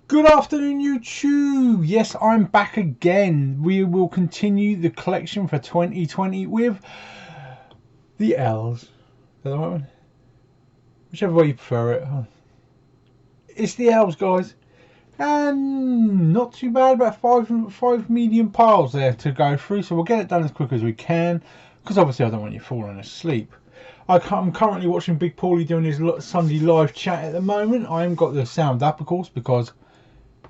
Good afternoon, YouTube. Yes, I'm back again. We will continue the collection for 2020 with the L's. Is that the right one? Whichever way you prefer it. It's the L's, guys. And not too bad, about five medium piles there to go through. So we'll get it done as quick as we can, because obviously I don't want you falling asleep. I'm currently watching Big Paulie doing his Sunday live chat at the moment. I haven't got the sound up, of course, because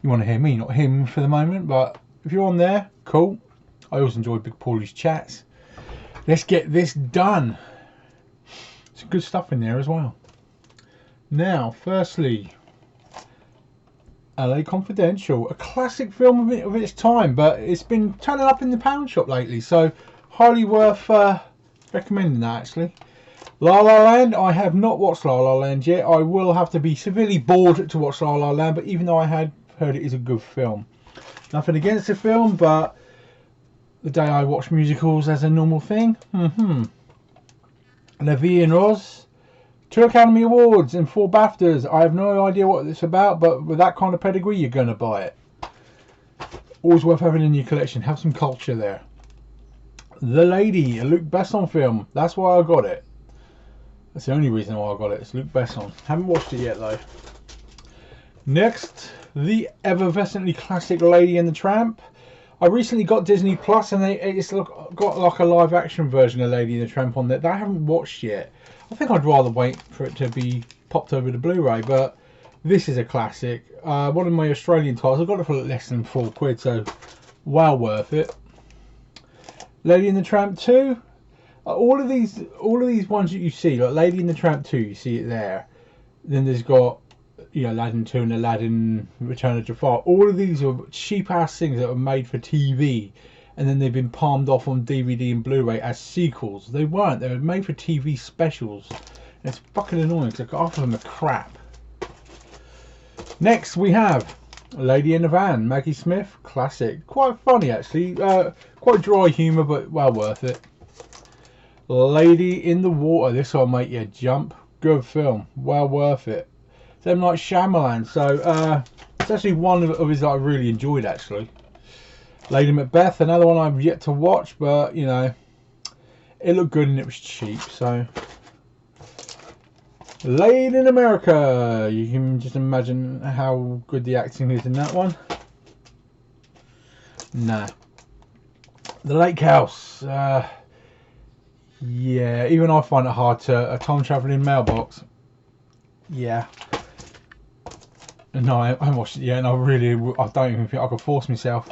you want to hear me, not him for the moment. But if you're on there, cool. I always enjoy Big Paulie's chats. Let's get this done. Some good stuff in there as well. Now, firstly, LA Confidential, a classic film of its time, but it's been turning up in the pound shop lately, so highly worth recommending that, actually. La La Land, I have not watched La La Land yet. I will have to be severely bored to watch La La Land, but even though I had heard it is a good film. Nothing against the film, but the day I watch musicals as a normal thing. La Vie en Rose, 2 Academy Awards and 4 BAFTAs. I have no idea what it's about, but with that kind of pedigree, you're going to buy it. Always worth having in your collection. Have some culture there. The Lady, a Luc Besson film. That's why I got it. That's the only reason why I got it. It's Luc Besson. Haven't watched it yet, though. Next, the effervescently classic Lady and the Tramp. I recently got Disney Plus, and it's got like a live action version of Lady and the Tramp on there that I haven't watched yet. I think I'd rather wait for it to be popped over to Blu-ray, but this is a classic. One of my Australian titles. I got it for less than £4, so well worth it. Lady and the Tramp 2. All of these ones that you see, like Lady and the Tramp 2, you see it there. Then there's got, you know, Aladdin 2 and Aladdin Return of Jafar. All of these are cheap ass things that were made for TV, and then they've been palmed off on DVD and Blu-ray as sequels. They weren't. They were made for TV specials. And it's fucking annoying because half of them are crap. Next we have Lady in the Van, Maggie Smith, classic. Quite funny actually. Quite dry humour, but well worth it. Lady in the Water. This will make you jump. Good film. Well worth it. M. Night Shyamalan. So it's actually one of his that I really enjoyed actually. Lady Macbeth, another one I've yet to watch, but you know, it looked good and it was cheap. So Lady in America, you can just imagine how good the acting is in that one. Nah. The Lake House. Yeah, even I find it hard to a time travelling mailbox. Yeah. No, I haven't watched it yet, and I don't even think I could force myself.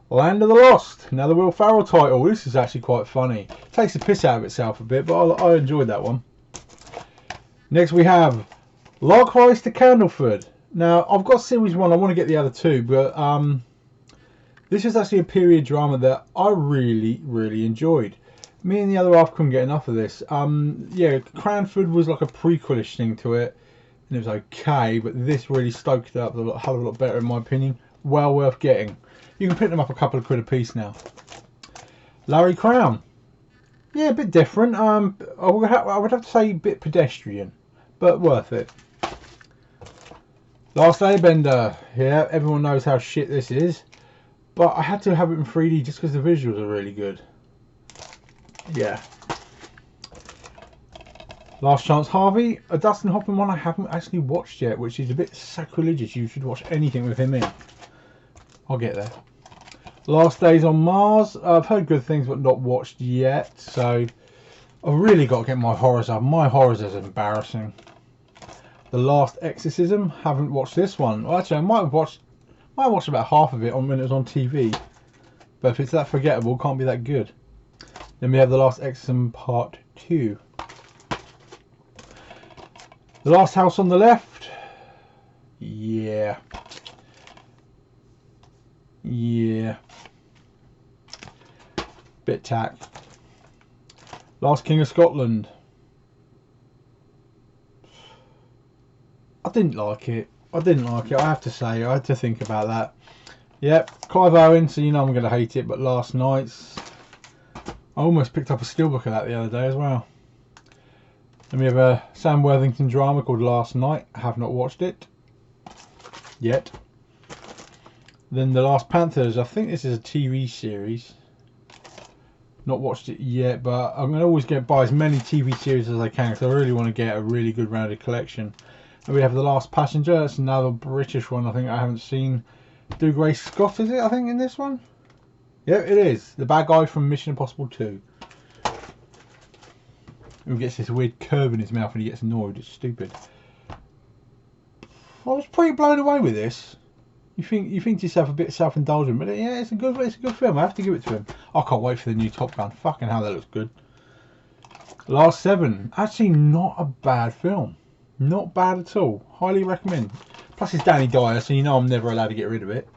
Land of the Lost, another Will Ferrell title. This is actually quite funny. Takes the piss out of itself a bit, but I enjoyed that one. Next we have Lark Rise to Candleford. Now, I've got series 1, I want to get the other 2, but this is actually a period drama that I really enjoyed. Me and the other half couldn't get enough of this. Yeah, Cranford was like a prequelish thing to it, and it was okay, but this really stoked it up a hell of a lot better in my opinion. Well worth getting. You can pick them up a couple of quid a piece now. Larry Crown. Yeah, a bit different. I would have to say a bit pedestrian, but worth it. Last Airbender. Yeah, everyone knows how shit this is, but I had to have it in 3D just because the visuals are really good. Yeah. Last Chance Harvey, a Dustin Hoffman one I haven't actually watched yet, which is a bit sacrilegious. You should watch anything with him in. I'll get there. Last Days on Mars, I've heard good things but not watched yet, so I've really got to get my horrors up. My horrors is embarrassing. The Last Exorcism, haven't watched this one. Well, actually, I might have watched about half of it when it was on TV, but if it's that forgettable, it can't be that good. Then we have The Last Exorcism Part 2. The Last House on the Left. Yeah. Bit tack. Last King of Scotland. I didn't like it. I have to say. I had to think about that. Yep. Clive Owen, so you know I'm going to hate it, but Last Nights. I almost picked up a steelbook of that the other day as well. Then we have a Sam Worthington drama called Last Night. I have not watched it yet. Then The Last Panthers. I think this is a TV series. Not watched it yet, but I'm going to always buy as many TV series as I can because I really want to get a really good rounded collection. And we have The Last Passenger. That's another British one I think I haven't seen. Dougray Scott, is it, I think, in this one? Yeah, it is. The bad guy from Mission Impossible 2. Who gets this weird curve in his mouth when he gets annoyed. It's stupid. I was pretty blown away with this. You think to yourself a bit self-indulgent, but yeah, it's a good film. I have to give it to him. I can't wait for the new Top Gun. Fucking hell, that looks good. Last Seven. Actually, not a bad film. Not bad at all. Highly recommend. Plus, it's Danny Dyer, so you know I'm never allowed to get rid of it.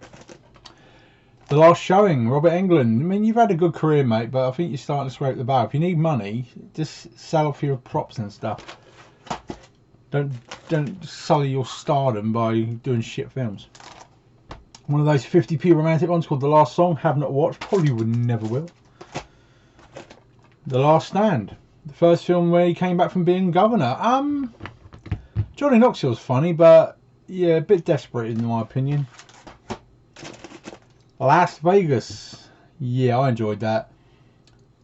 The Last Showing. Robert Englund. I mean, you've had a good career, mate, but I think you're starting to scrape the barrel. If you need money, just sell off your props and stuff. Don't sully your stardom by doing shit films. One of those 50p romantic ones called The Last Song. Have not watched. Probably would never will. The Last Stand. The first film where he came back from being governor. Johnny Knoxville's funny, but yeah, a bit desperate in my opinion. Las Vegas. Yeah, I enjoyed that.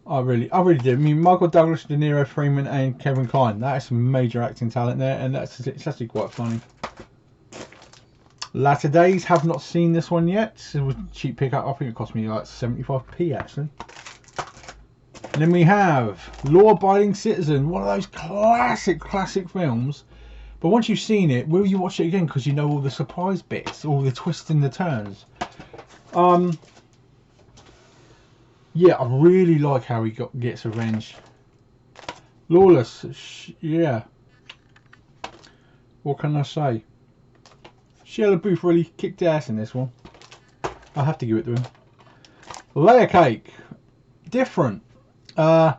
I really did. I mean, Michael Douglas, De Niro, Freeman, and Kevin Kline. That is some major acting talent there, and it's actually quite funny. Latter Days. Have not seen this one yet. It was a cheap pickup. I think it cost me like 75p actually. And then we have Law Abiding Citizen. One of those classic films. But once you've seen it, will you watch it again? Because you know all the surprise bits, all the twists and the turns. Yeah, I really like how he gets revenge. Lawless, yeah. What can I say? Shia LaBeouf really kicked ass in this one. I have to give it to him. Layer Cake, different. The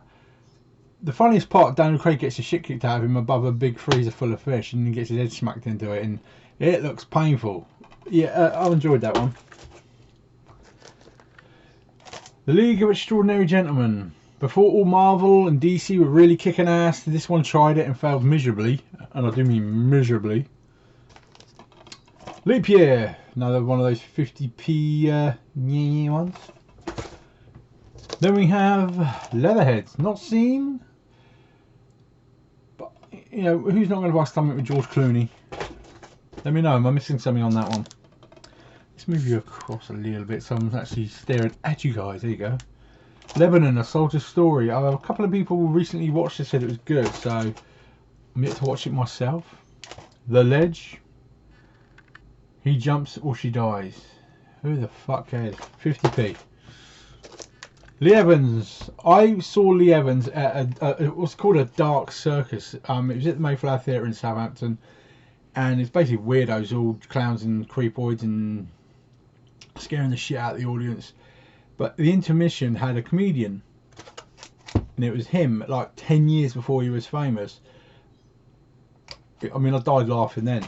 funniest part, Daniel Craig gets the shit kicked out of him above a big freezer full of fish, and he gets his head smacked into it, and it looks painful. Yeah, I enjoyed that one. The League of Extraordinary Gentlemen. Before all Marvel and DC were really kicking ass, this one tried it and failed miserably, and I do mean miserably. Leap Year, another one of those 50p ones. Then we have Leatherheads, not seen, but you know, who's not going to buy something with George Clooney? Let me know, am I missing something on that one? Let's move you across a little bit so I'm actually staring at you guys. There you go. Lebanon, A Soldier's Story. A couple of people recently watched it, said it was good, so I'm yet to watch it myself. The Ledge. He jumps or she dies. Who the fuck cares? 50p. Lee Evans. I saw Lee Evans at it was called a Dark Circus. It was at the Mayflower Theatre in Southampton, and it's basically weirdos, all clowns and creepoids and scaring the shit out of the audience. But the intermission had a comedian, and it was him like 10 years before he was famous. I mean, I died laughing then.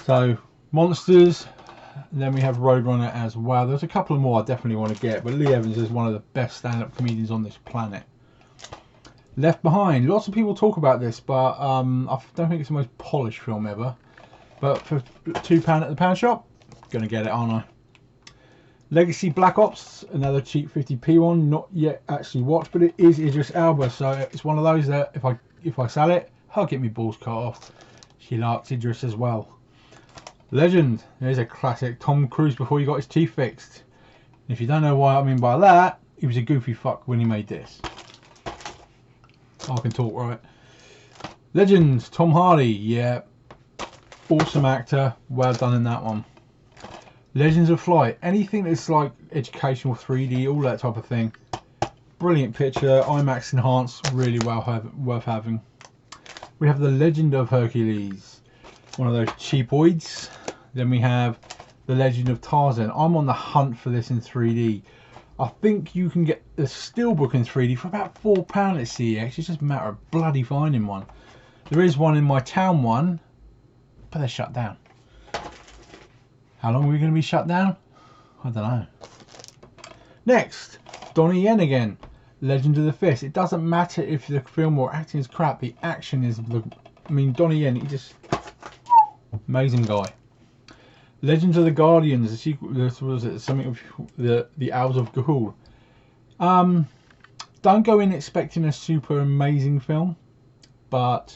So Monsters, and then we have Roadrunner as well. There's a couple of more I definitely want to get, but Lee Evans is one of the best stand-up comedians on this planet. Left Behind. Lots of people talk about this, but I don't think it's the most polished film ever. But for £2 at the pound shop, gonna get it, aren't I? Legacy Black Ops, another cheap 50p one, not yet actually watched, but it is Idris Elba, so it's one of those that if I sell it, I'll get my balls cut off. She likes Idris as well. Legend, there's a classic. Tom Cruise before he got his teeth fixed. If you don't know what I mean by that, he was a goofy fuck when he made this. I can talk, right? Legend, Tom Hardy, yeah. Awesome actor, well done in that one. Legends of Flight, anything that's like educational 3D, all that type of thing. Brilliant picture, IMAX enhanced, really worth having. We have The Legend of Hercules, one of those cheapoids. Then we have The Legend of Tarzan. I'm on the hunt for this in 3D. I think you can get the Steelbook in 3D for about £4 at CEX. It's just a matter of bloody finding one. There is one in my town one, but they're shut down. How long are we going to be shut down? I don't know. Next, Donnie Yen again. Legend of the Fist. It doesn't matter if the film or acting is crap. The action is... I mean, Donnie Yen, he just... amazing guy. Legends of the Guardians, the sequel. This was it, something of the Owls of Ga'Hoole. Don't go in expecting a super amazing film, but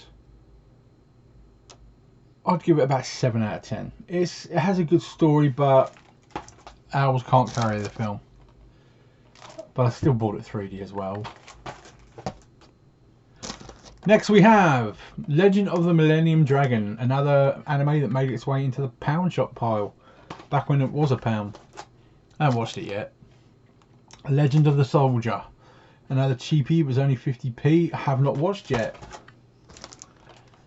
I'd give it about 7 out of 10. It has a good story, but owls can't carry the film. But I still bought it 3D as well. Next we have Legend of the Millennium Dragon, another anime that made its way into the pound shop pile back when it was a pound. I haven't watched it yet. Legend of the Soldier, another cheapie, it was only 50p. I have not watched yet.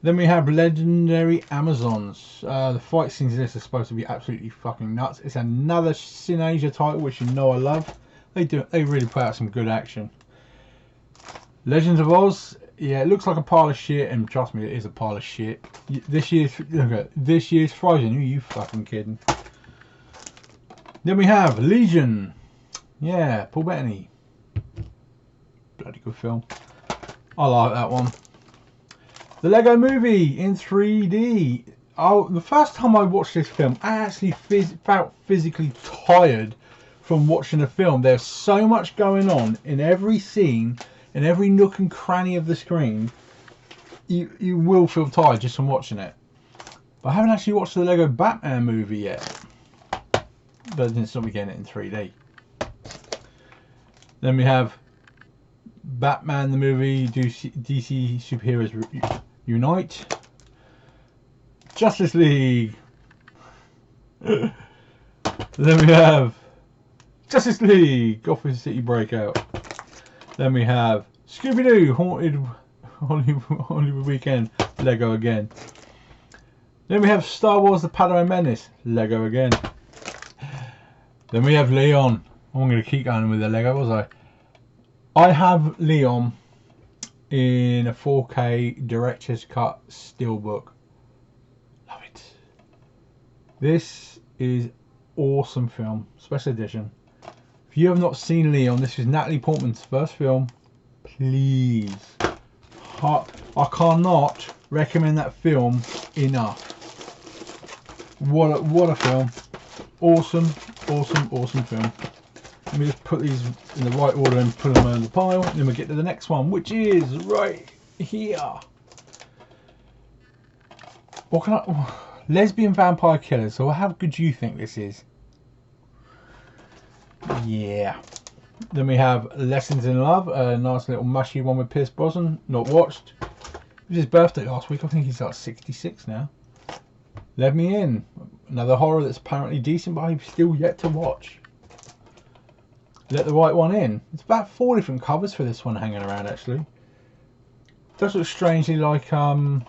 Then we have Legendary Amazons. The fight scenes in this are supposed to be absolutely fucking nuts. It's another Sinasia title, which you know I love. They really put out some good action. Legends of Oz. Yeah, it looks like a pile of shit, and trust me, it is a pile of shit. This year's Frozen. Are you fucking kidding? Then we have Legion. Yeah, Paul Bettany. Bloody good film. I like that one. The Lego Movie in 3D. Oh, the first time I watched this film, I actually felt physically tired from watching the film. There's so much going on in every scene. In every nook and cranny of the screen, you will feel tired just from watching it. But I haven't actually watched the Lego Batman movie yet. But it didn't stop me getting it in 3D. Then we have Batman the movie, DC Superheroes Unite. Justice League. Then we have Justice League, Gotham City Breakout. Then we have Scooby-Doo, Haunted Hollywood Weekend, Lego again. Then we have Star Wars The Padawan Menace, Lego again. Then we have Leon. I'm going to keep going with the Lego, was I? I have Leon in a 4K Director's Cut Steelbook. Love it. This is awesome film, special edition. If you have not seen Leon, this is Natalie Portman's first film. Please, I cannot recommend that film enough. What a film! Awesome film. Let me just put these in the right order and put them in the pile. And then we get to the next one, which is right here. What can I? Lesbian Vampire Killers. So how good do you think this is? Yeah. Then we have Lessons in Love, a nice little mushy one with Pierce Brosnan. Not watched. It was his birthday last week. I think he's like 66 now. Let Me In, another horror that's apparently decent, but I've still yet to watch. Let the Right One In. It's about 4 different covers for this one hanging around actually. Does look strangely like not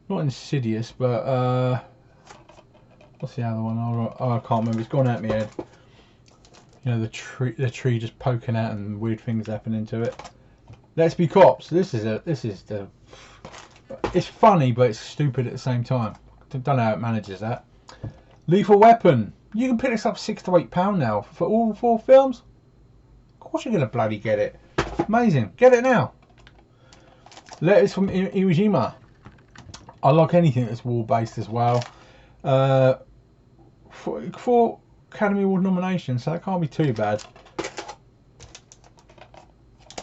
Insidious, but what's the other one? Oh, I can't remember. It's gone out of my head. You know, the tree just poking out and weird things happening to it. Let's Be Cops. This is the. It's funny, but it's stupid at the same time. Don't know how it manages that. Lethal Weapon. You can pick this up £6 to £8 now for all 4 films. Of course you're gonna bloody get it. Amazing. Get it now. Letters from Iwo Jima. I like anything that's war based as well. For Academy Award nomination, so that can't be too bad.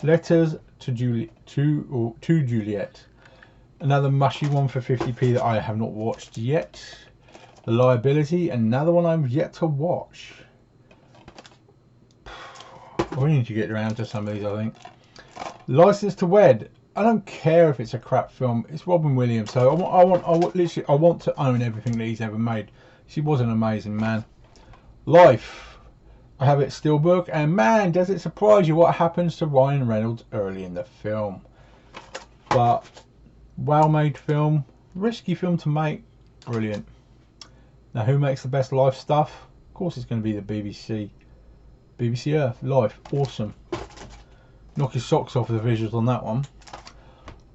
Letters to Juliet. Another mushy one for 50p that I have not watched yet. The Liability, another one I've yet to watch. We need to get around to some of these, I think. License to Wed. I don't care if it's a crap film. It's Robin Williams, so I want to own everything that he's ever made. He was an amazing man. Life. I have it Steelbook, and man, does it surprise you what happens to Ryan Reynolds early in the film. But well-made film, risky film to make, brilliant. Now, who makes the best life stuff? Of course, it's going to be the BBC. BBC Earth, Life, awesome. Knock your socks off with the visuals on that one.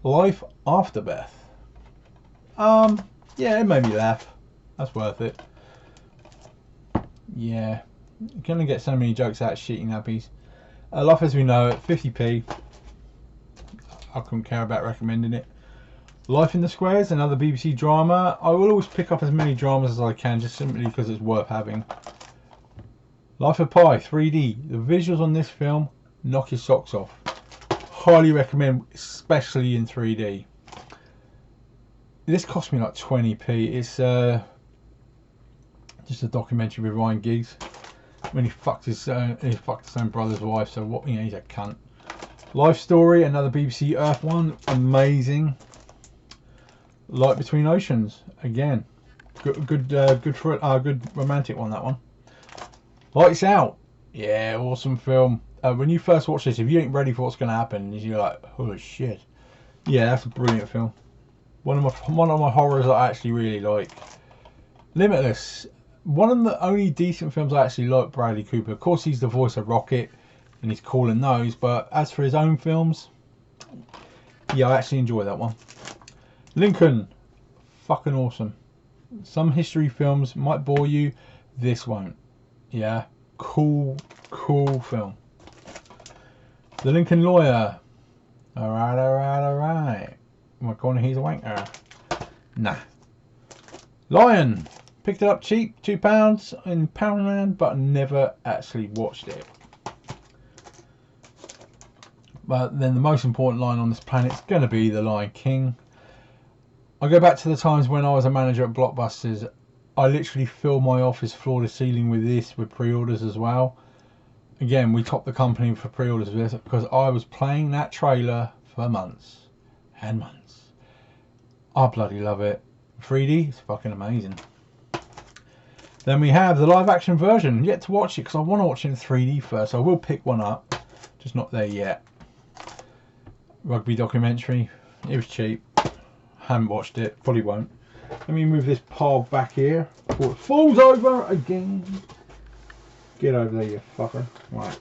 Life After Beth. Yeah, it made me laugh. That's worth it. Yeah, you're gonna get so many jokes out of shitty nappies. Life as We Know It, 50p. I couldn't care about recommending it. Life in the Squares, another BBC drama. I will always pick up as many dramas as I can, just simply because it's worth having. Life of Pi 3D. The visuals on this film knock your socks off. Highly recommend, especially in 3D. This cost me like 20p. It's just a documentary with Ryan Giggs when he fucked his own brother's wife. So what? You know, he's a cunt. Life Story, another BBC Earth one, amazing. Light Between Oceans, again, good romantic one, that one. Lights Out, yeah, awesome film. When you first watch this, if you ain't ready for what's going to happen, you're like, holy shit. Yeah, that's a brilliant film. One of my horrors I actually really like. Limitless, one of the only decent films I actually like. Bradley Cooper, of course, he's the voice of Rocket, and he's cool in those. But as for his own films, yeah, I actually enjoy that one. Lincoln, fucking awesome. Some history films might bore you, this won't. Yeah, cool film. The Lincoln Lawyer. Alright. Am I calling he's a wanker? Nah. Lion. Picked it up cheap, £2 in Poundland, but never actually watched it. But then the most important line on this planet is going to be The Lion King. I go back to the times when I was a manager at Blockbusters. I literally filled my office floor to ceiling with this, with pre-orders as well. Again, we topped the company for pre-orders with this because I was playing that trailer for months and months. I bloody love it. 3D, it's fucking amazing. Then we have the live action version. Yet to watch it because I want to watch it in 3D first. I will pick one up, just not there yet. Rugby documentary. It was cheap. Haven't watched it, probably won't. Let me move this pile back here before it falls over again. Get over there, you fucker. Right.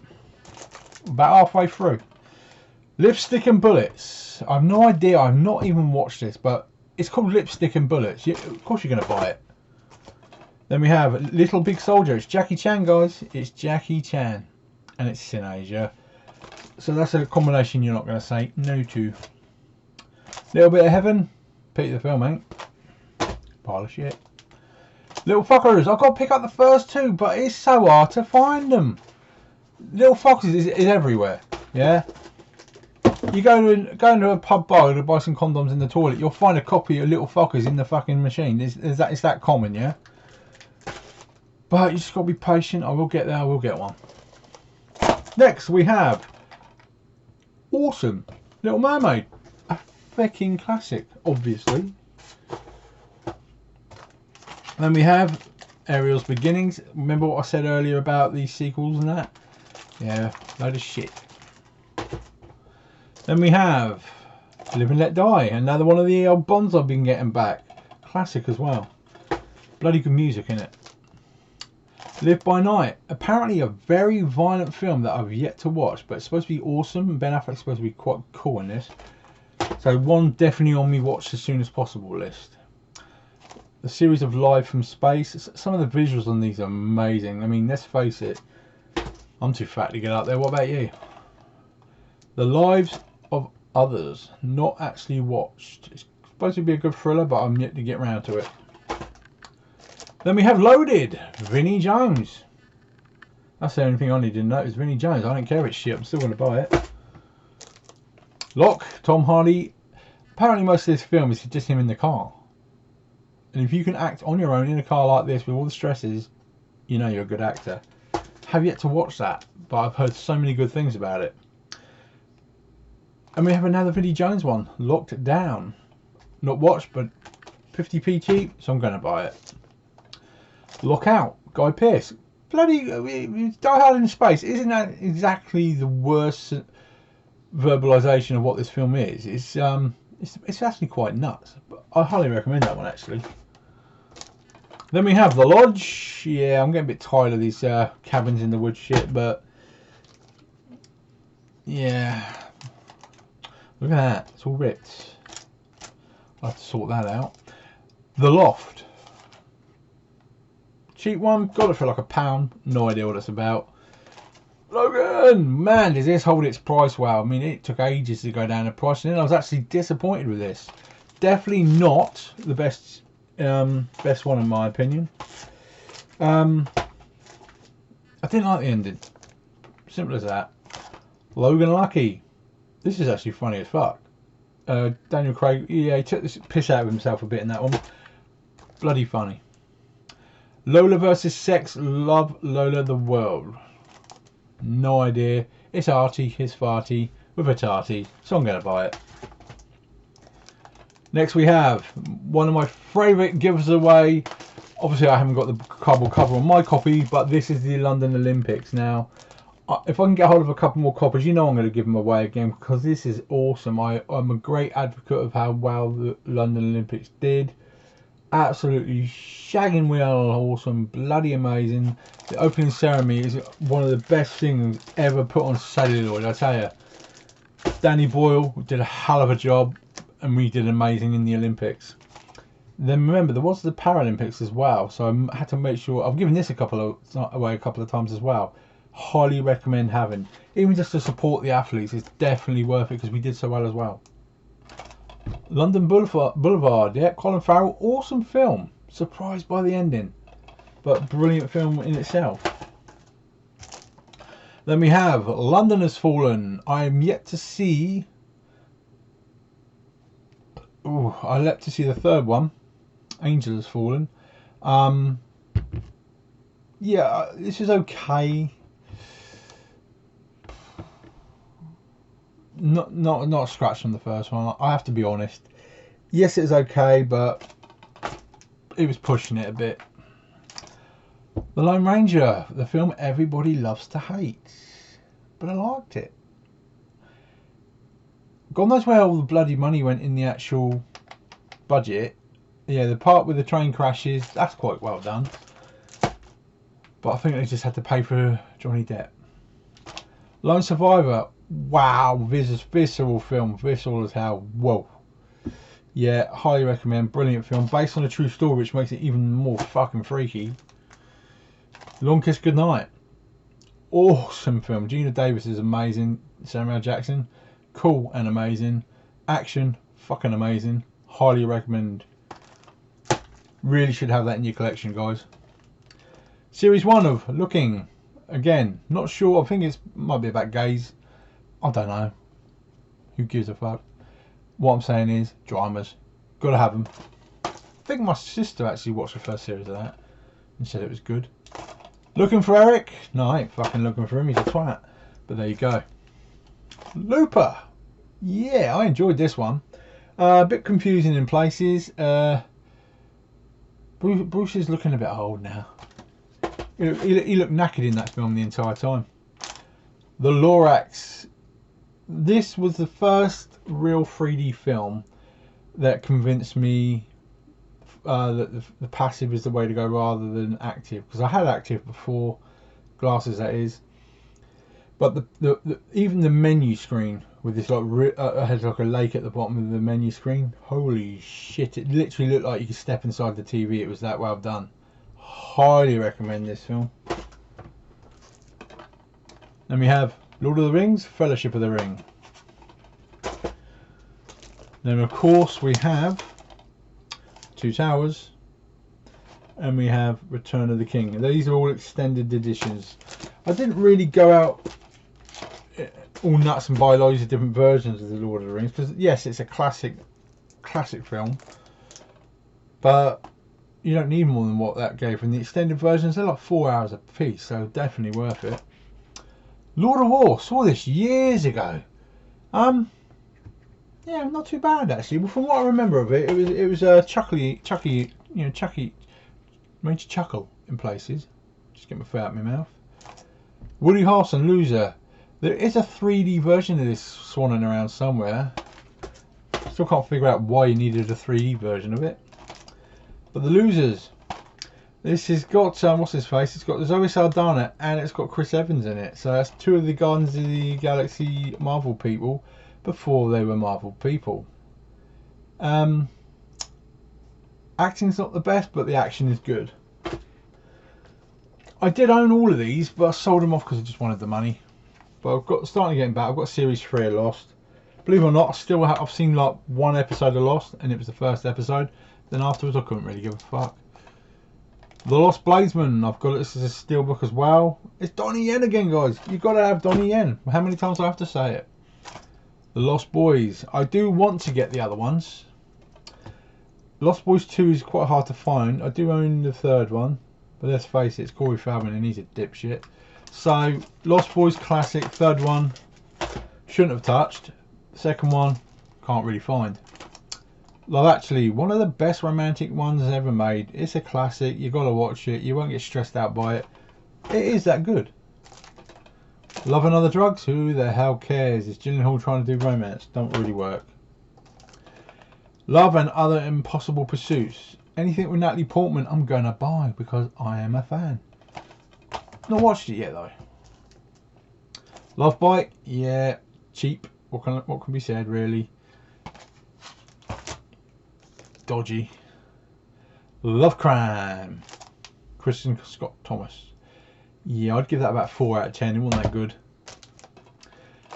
About halfway through. Lipstick and Bullets. I've no idea, I've not even watched this, but it's called Lipstick and Bullets. Of course you're going to buy it. Then we have Little Big Soldier. It's Jackie Chan, guys. It's Jackie Chan. And it's in Asia. So that's a combination you're not going to say no to. Little Bit of Heaven. Pity the film, ain't. Pile of shit. Little Fuckers. I've got to pick up the first two, but it's so hard to find them. Little Foxes is everywhere. Yeah. You go into a pub bar to buy some condoms in the toilet, you'll find a copy of Little Fockers in the fucking machine. It's that common, yeah? But you just got to be patient. I will get there. I will get one. Next, we have awesome Little Mermaid. A fucking classic, obviously. Then we have Ariel's Beginnings. Remember what I said earlier about these sequels and that? Yeah, load of shit. Then we have Live and Let Die. Another one of the old Bonds I've been getting back. Classic as well. Bloody good music in it. Live by Night. Apparently a very violent film that I've yet to watch, but it's supposed to be awesome. Ben Affleck's supposed to be quite cool in this. So one definitely on me watch as soon as possible list. The series of Live from Space. Some of the visuals on these are amazing. I mean, let's face it. I'm too fat to get out there. What about you? The Lives of Others. Not actually watched. It's supposed to be a good thriller, but I'm yet to get round to it. Then we have Loaded. Vinnie Jones. That's the only thing I need to know is Vinnie Jones. I don't care if it's shit. I'm still going to buy it. Lock. Tom Hardy. Apparently most of this film is just him in the car. And if you can act on your own in a car like this with all the stresses, you know you're a good actor. Have yet to watch that, but I've heard so many good things about it. And we have another Vinnie Jones one, Locked Down. Not watched, but 50p cheap, so I'm going to buy it. Lockout, Guy Pearce. Bloody Die Hard in Space. Isn't that exactly the worst verbalisation of what this film is? It's actually quite nuts. But I highly recommend that one, actually. Then we have The Lodge. Yeah, I'm getting a bit tired of these cabins in the woods shit, but yeah. Look at that. It's all ripped. I'll have to sort that out. The Loft. Cheap one. Got it for like £1. No idea what it's about. Logan! Man, does this hold its price well. I mean, it took ages to go down in price, and then I was actually disappointed with this. Definitely not the best best one in my opinion. I didn't like the ending. Simple as that. Logan Lucky. This is actually funny as fuck. Daniel Craig, yeah, he took this piss out of himself a bit in that one. Bloody funny. Lola versus Sex, Love Lola the World. No idea. It's arty, it's farty, with a tarty, so I'm going to buy it. Next we have one of my favourite gives away. Obviously I haven't got the cardboard cover on my copy, but this is the London Olympics. Now, if I can get hold of a couple more copies, you know I'm going to give them away again, because this is awesome. I'm a great advocate of how well the London Olympics did. Absolutely shagging well awesome, bloody amazing. The opening ceremony is one of the best things ever put on celluloid, I tell you. Danny Boyle did a hell of a job, and we did amazing in the Olympics. Then remember, there was the Paralympics as well, so I had to make sure. I've given this away a couple of times as well. Highly recommend having, even just to support the athletes. It's definitely worth it because we did so well as well. London Boulevard, yeah, Colin Farrell, awesome film. Surprised by the ending, but brilliant film in itself. Then we have London Has Fallen. I am yet to see. I left to see the third one, Angel Has Fallen. Yeah, this is okay. Not a scratch from the first one. I have to be honest. Yes, it's okay, but it was pushing it a bit. The Lone Ranger, the film everybody loves to hate, but I liked it. God knows where all the bloody money went in the actual budget. Yeah, the part with the train crashes, that's quite well done. But I think they just had to pay for Johnny Depp. Lone Survivor, wow, visceral film, visceral as hell, whoa. Yeah, highly recommend, brilliant film, based on a true story, which makes it even more fucking freaky. Long Kiss Goodnight, awesome film. Gina Davis is amazing. Samuel L. Jackson, cool and amazing. Action, fucking amazing. Highly recommend. Really should have that in your collection, guys. Series 1 of Looking. Again, not sure. I think it might be about gays. I don't know. Who gives a fuck? What I'm saying is, dramas. Gotta have them. I think my sister actually watched the first series of that and said it was good. Looking for Eric? No, I ain't fucking looking for him. He's a twat. But there you go. Looper. Yeah, I enjoyed this one. A bit confusing in places. Bruce is looking a bit old now. He looked knackered in that film the entire time. The Lorax. This was the first real 3D film that convinced me that the passive is the way to go rather than active. Because I had active before, glasses that is. But even the menu screen with this had like a lake at the bottom of the menu screen. Holy shit! It literally looked like you could step inside the TV. It was that well done. Highly recommend this film. Then we have Lord of the Rings, Fellowship of the Ring. Then of course we have Two Towers, and we have Return of the King. And these are all extended editions. I didn't really go out all nuts and buy loads of different versions of the Lord of the Rings, because yes, it's a classic film, but you don't need more than what that gave. And the extended versions, they're like 4 hours a piece, so definitely worth it. Lord of War, saw this years ago. Yeah, not too bad actually. Well, from what I remember of it, it was Chucky, you know, Chucky made you chuckle in places. Just get my foot out of my mouth. Woody Harrelson, Loser. There is a 3D version of this swanning around somewhere. Still can't figure out why you needed a 3D version of it. But The Losers. This has got, what's his face? It's got Zoe Saldana and it's got Chris Evans in it. So that's two of the Guardians of the Galaxy Marvel people before they were Marvel people. Acting's not the best, but the action is good. I did own all of these, but I sold them off because I just wanted the money. But I've got starting to get back. I've got Series 3 of Lost. Believe it or not, I've seen like one episode of Lost, and it was the first episode. Then afterwards, I couldn't really give a fuck. The Lost Bladesman, I've got this as a steelbook as well. It's Donnie Yen again, guys. You've got to have Donnie Yen. How many times do I have to say it? The Lost Boys. I do want to get the other ones. Lost Boys 2 is quite hard to find. I do own the third one, but let's face it, it's Corey Feldman and he's a dipshit. So, Lost Boys Classic, third one, shouldn't have touched. Second one, can't really find. Love Actually, one of the best romantic ones ever made. It's a classic, you got to watch it, you won't get stressed out by it. It is that good. Love and Other Drugs, who the hell cares? It's Gyllenhaal trying to do romance, don't really work. Love and Other Impossible Pursuits. Anything with Natalie Portman, I'm going to buy because I am a fan. Not watched it yet though. Love Bite, yeah, cheap. What can be said really? Dodgy. Love Crime. Kristen Scott Thomas. Yeah, I'd give that about 4 out of 10. It wasn't that good.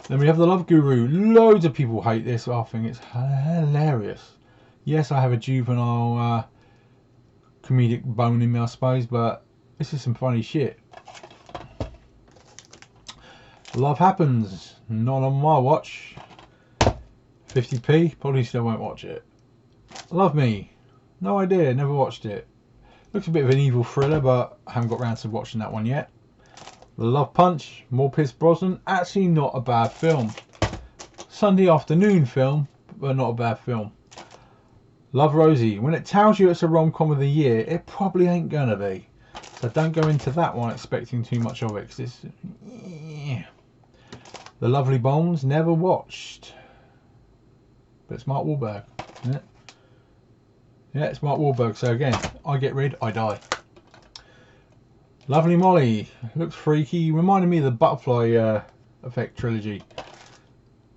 Then we have The Love Guru. Loads of people hate this. I think it's hilarious. Yes, I have a juvenile comedic bone in me, I suppose, but this is some funny shit. Love Happens. Not on my watch. 50p. Probably still won't watch it. Love Me. No idea. Never watched it. Looks a bit of an evil thriller, but I haven't got round to watching that one yet. The Love Punch. More Pierce Brosnan. Actually not a bad film. Sunday afternoon film, but not a bad film. Love Rosie. When it tells you it's a rom-com of the year, it probably ain't gonna be. So don't go into that one expecting too much of it, because it's... Yeah. The Lovely Bones. Never watched. But it's Mark Wahlberg, isn't it? Yeah, it's Mark Wahlberg. So again, I get rid, I die. Lovely Molly. Looks freaky. Reminded me of the Butterfly Effect trilogy.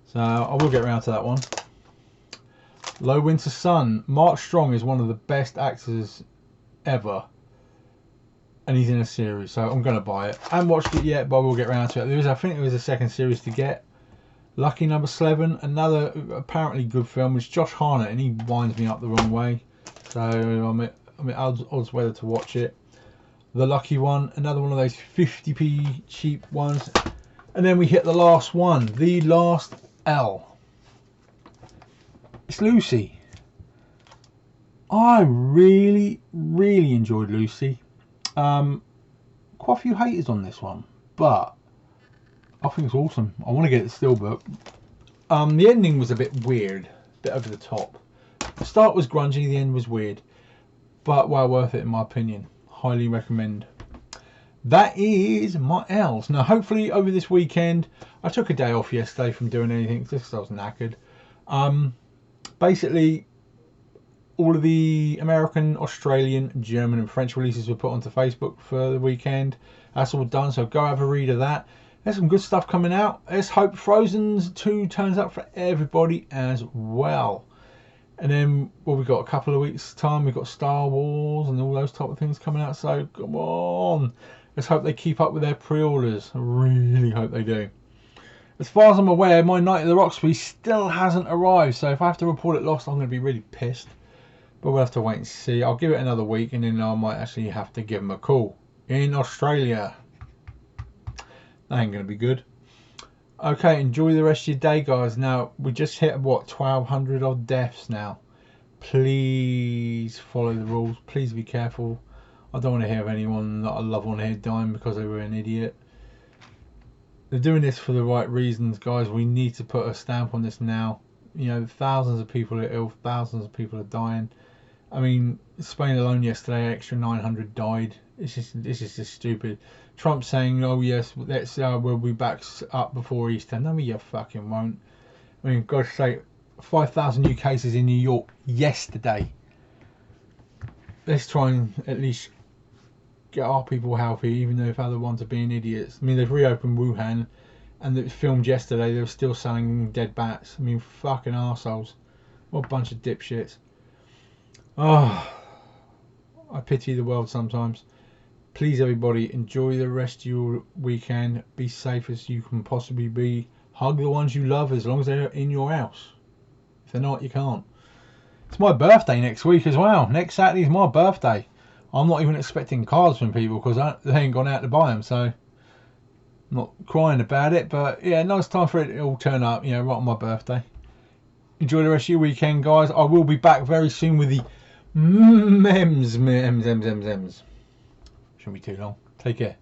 So I will get around to that one. Low Winter Sun. Mark Strong is one of the best actors ever. And he's in a series, so I'm going to buy it. I haven't watched it yet, but I will get around to it. I think there was a second series to get. Lucky Number 7. Another apparently good film. It's Josh Hartnett, and he winds me up the wrong way. So I'm at odds whether to watch it. The Lucky One. Another one of those 50p cheap ones. And then we hit the last one. The Last L. It's Lucy. I really enjoyed Lucy. Quite a few haters on this one, but I think it's awesome. I want to get the steelbook. The ending was a bit weird, a bit over the top. The start was grungy, the end was weird, but well worth it in my opinion. Highly recommend. That is my L's. Now hopefully over this weekend, I took a day off yesterday from doing anything just because I was knackered. Basically, all of the American, Australian, German and French releases were put onto Facebook for the weekend. That's all done, so go have a read of that. There's some good stuff coming out. Let's hope Frozen 2 turns up for everybody as well. And then, well, we've got a couple of weeks time, we've got Star Wars and all those type of things coming out, so come on. Let's hope they keep up with their pre-orders. I really hope they do. As far as I'm aware, my Night at the Roxbury still hasn't arrived, so if I have to report it lost, I'm going to be really pissed. But we'll have to wait and see. I'll give it another week and then I might actually have to give them a call. In Australia. That ain't going to be good. Okay, enjoy the rest of your day, guys. Now, we just hit, what, 1,200 odd deaths now. Please follow the rules. Please be careful. I don't want to hear of anyone that I love on here dying because they were an idiot. They're doing this for the right reasons, guys. We need to put a stamp on this now. You know, thousands of people are ill, thousands of people are dying. I mean, Spain alone yesterday, extra 900 died. This is just stupid. Trump saying, "Oh yes, let's we'll be back up before Easter." No, you fucking won't. I mean, God's sake, 5,000 new cases in New York yesterday. Let's try and at least get our people healthy, even though if other ones are being idiots. I mean, they've reopened Wuhan, and it was filmed yesterday. They were still selling dead bats. I mean, fucking arseholes. What a bunch of dipshits. Oh, I pity the world sometimes. Please, everybody, enjoy the rest of your weekend. Be safe as you can possibly be. Hug the ones you love as long as they're in your house. If they're not, you can't. It's my birthday next week as well. Next Saturday is my birthday. I'm not even expecting cards from people because they ain't gone out to buy them. So I'm not crying about it. But yeah, nice time for it to all turn up, you know, right on my birthday. Enjoy the rest of your weekend, guys. I will be back very soon with the mems. Shouldn't be too long. Take care.